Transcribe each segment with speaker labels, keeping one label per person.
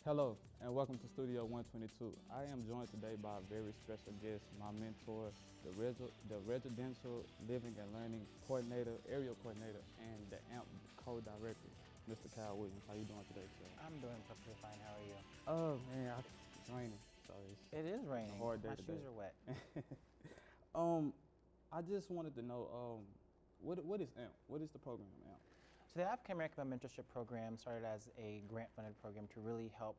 Speaker 1: Hello, and welcome to Studio 122. I am joined today by a very special guest, my mentor, the Residential Living and Learning Coordinator, Area Coordinator, and the AAMP Co-Director, Mr. Kyle Williams. How you doing today, sir?
Speaker 2: I'm doing perfectly fine. How are you?
Speaker 1: Oh, man, it's raining, so
Speaker 2: It is raining.
Speaker 1: a hard day
Speaker 2: My
Speaker 1: today.
Speaker 2: shoes are wet.
Speaker 1: I just wanted to know, what is AMP? What is the program, AMP?
Speaker 2: So the African American Mentorship Program started as a grant-funded program to really help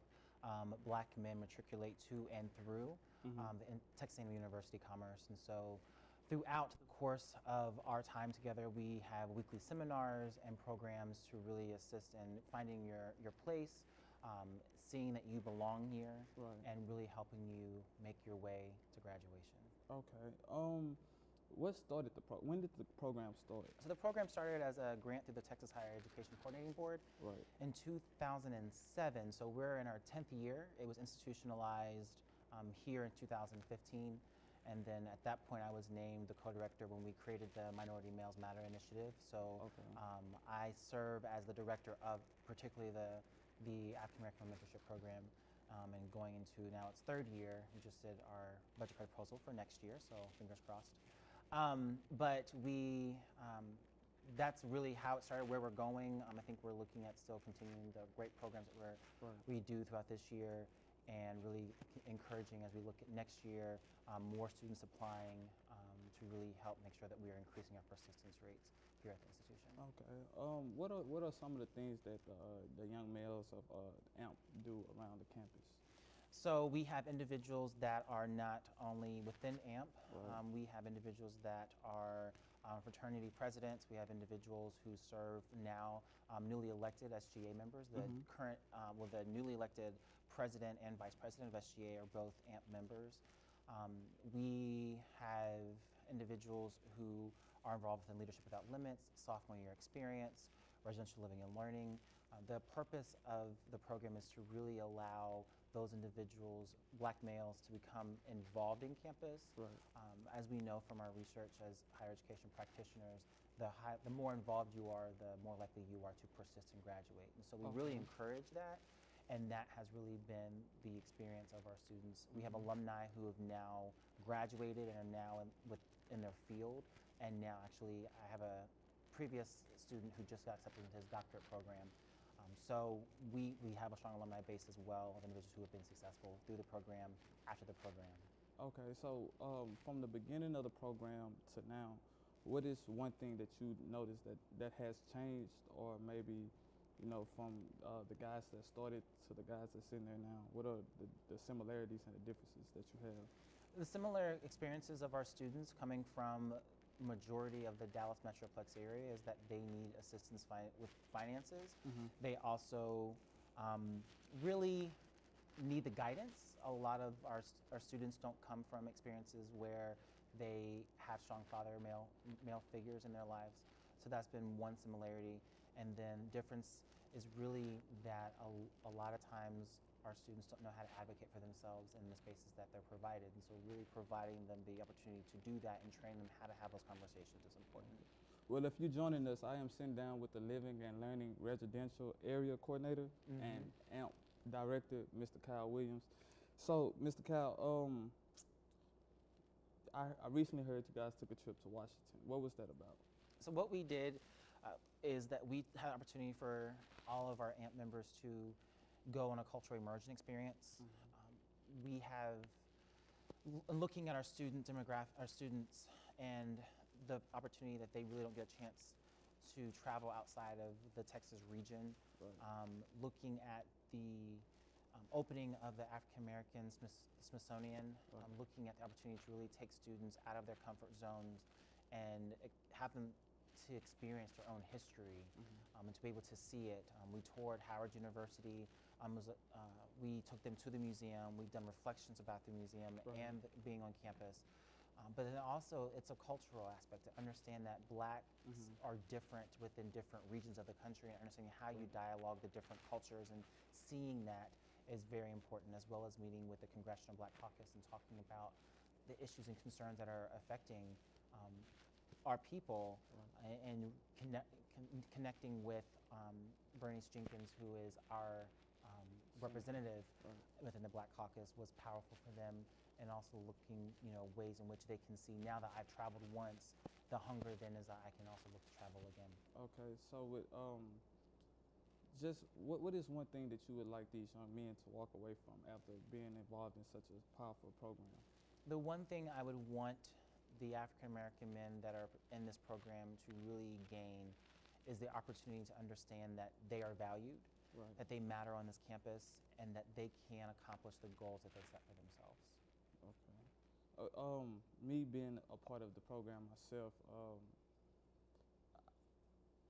Speaker 2: Black men matriculate to and through the Texas A&M University Commerce. And so throughout the course of our time together, we have weekly seminars and programs to really assist in finding your place, seeing that you belong here,
Speaker 1: Right.
Speaker 2: and really helping you make your way to graduation.
Speaker 1: Okay. What started when did the program start?
Speaker 2: So the program started as a grant through the Texas Higher Education Coordinating Board
Speaker 1: Right.
Speaker 2: in 2007. So we're in our 10th year. It was institutionalized here in 2015. And then at that point, I was named the co-director when we created the Minority Males Matter initiative. So
Speaker 1: Okay.
Speaker 2: I serve as the director of particularly the African American Mentorship Program. And going into now its third year, we just did our budget proposal for next year, so fingers crossed. But that's really how it started, where we're going. I think we're looking at still continuing the great programs that we do throughout this year, and really encouraging as we look at next year, more students applying to really help make sure that we are increasing our persistence rates here at the institution.
Speaker 1: Okay. What are some of the things that the young males of AMP do around the campus?
Speaker 2: So we have individuals that are not only within AMP,
Speaker 1: Right.
Speaker 2: We have individuals that are fraternity presidents, we have individuals who serve now newly elected SGA members. The current, the newly elected president and vice president of SGA are both AMP members. We have individuals who are involved in Leadership Without Limits, sophomore year experience, residential living and learning. The purpose of the program is to really allow those individuals, Black males, to become involved in campus.
Speaker 1: Right.
Speaker 2: As we know from our research as higher education practitioners, the more involved you are, the more likely you are to persist and graduate. And so we really encourage that, and that has really been the experience of our students. We have alumni who have now graduated and are now in their field, and now actually I have a previous student who just got accepted into his doctorate program. So we have a strong alumni base as well of individuals who have been successful through the program, after the program.
Speaker 1: Okay, so from the beginning of the program to now, what is one thing that you noticed that has changed, or maybe, you know, from the guys that started to the guys that's in there now? What are the similarities and the differences that you have?
Speaker 2: The similar experiences of our students coming from majority of the Dallas Metroplex area is that they need assistance with finances. They also really need the guidance. A lot of our students don't come from experiences where they have strong male figures in their lives. So that's been one similarity. And then difference is really that a lot of times our students don't know how to advocate for themselves in the spaces that they're provided. And so really providing them the opportunity to do that and training them how to have those conversations is important.
Speaker 1: Well, if you're joining us, I am sitting down with the Living and Learning Residential Area Coordinator and AMP Director, Mr. Kyle Williams. So, Mr. Kyle, I recently heard you guys took a trip to Washington. What was that about?
Speaker 2: So what we did is that we had an opportunity for all of our AMP members to go on a cultural immersion experience. We have, looking at our student demographic, our students, and the opportunity that they really don't get a chance to travel outside of the Texas region,
Speaker 1: Right.
Speaker 2: looking at the opening of the African American Smithsonian,
Speaker 1: Right.
Speaker 2: looking at the opportunity to really take students out of their comfort zones and have them to experience their own history and to be able to see it. We toured Howard University. We took them to the museum. We've done reflections about the museum
Speaker 1: Right.
Speaker 2: and being on campus. But then also it's a cultural aspect to understand that Blacks are different within different regions of the country, and understanding how you dialogue the different cultures, and seeing that is very important, as well as meeting with the Congressional Black Caucus and talking about the issues and concerns that are affecting our people, and connecting with Bernice Jenkins, who is our representative
Speaker 1: Right.
Speaker 2: within the Black Caucus was powerful for them, and also looking, ways in which they can see now that I've traveled once, the hunger then is that I can also look to travel again.
Speaker 1: Okay, so with just what is one thing that you would like these young men to walk away from after being involved in such a powerful program?
Speaker 2: The one thing I would want the African American men that are in this program to really gain is the opportunity to understand that they are valued,
Speaker 1: Right.
Speaker 2: that they matter on this campus, and that they can accomplish the goals that they set for themselves.
Speaker 1: Okay. Me being a part of the program myself,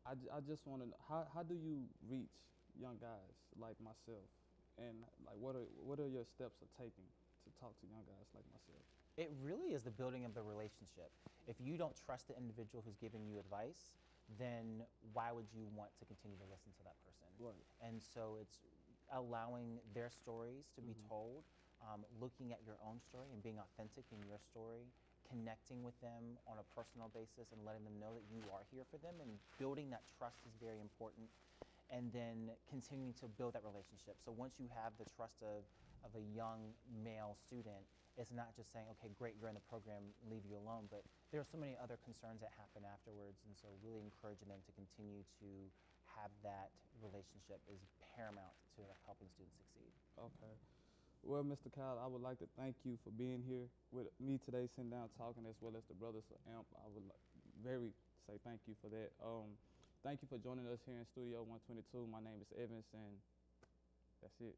Speaker 1: I just want to know how do you reach young guys like myself, and like what are your steps of taking to talk to young guys like myself?
Speaker 2: It really is the building of the relationship. If you don't trust the individual who's giving you advice, then why would you want to continue to listen to that person?
Speaker 1: Right.
Speaker 2: And so it's allowing their stories to be told, looking at your own story and being authentic in your story, connecting with them on a personal basis and letting them know that you are here for them, and building that trust is very important. And then continuing to build that relationship. So once you have the trust of a young male student, it's not just saying, okay, great, you're in the program, leave you alone, but there are so many other concerns that happen afterwards, and so really encouraging them to continue to have that relationship is paramount to helping students succeed.
Speaker 1: Okay. Well, Mr. Kyle, I would like to thank you for being here with me today, sitting down talking, as well as the brothers of AAMP. I would very say thank you for that. Thank you for joining us here in Studio 122. My name is Evans, and that's it.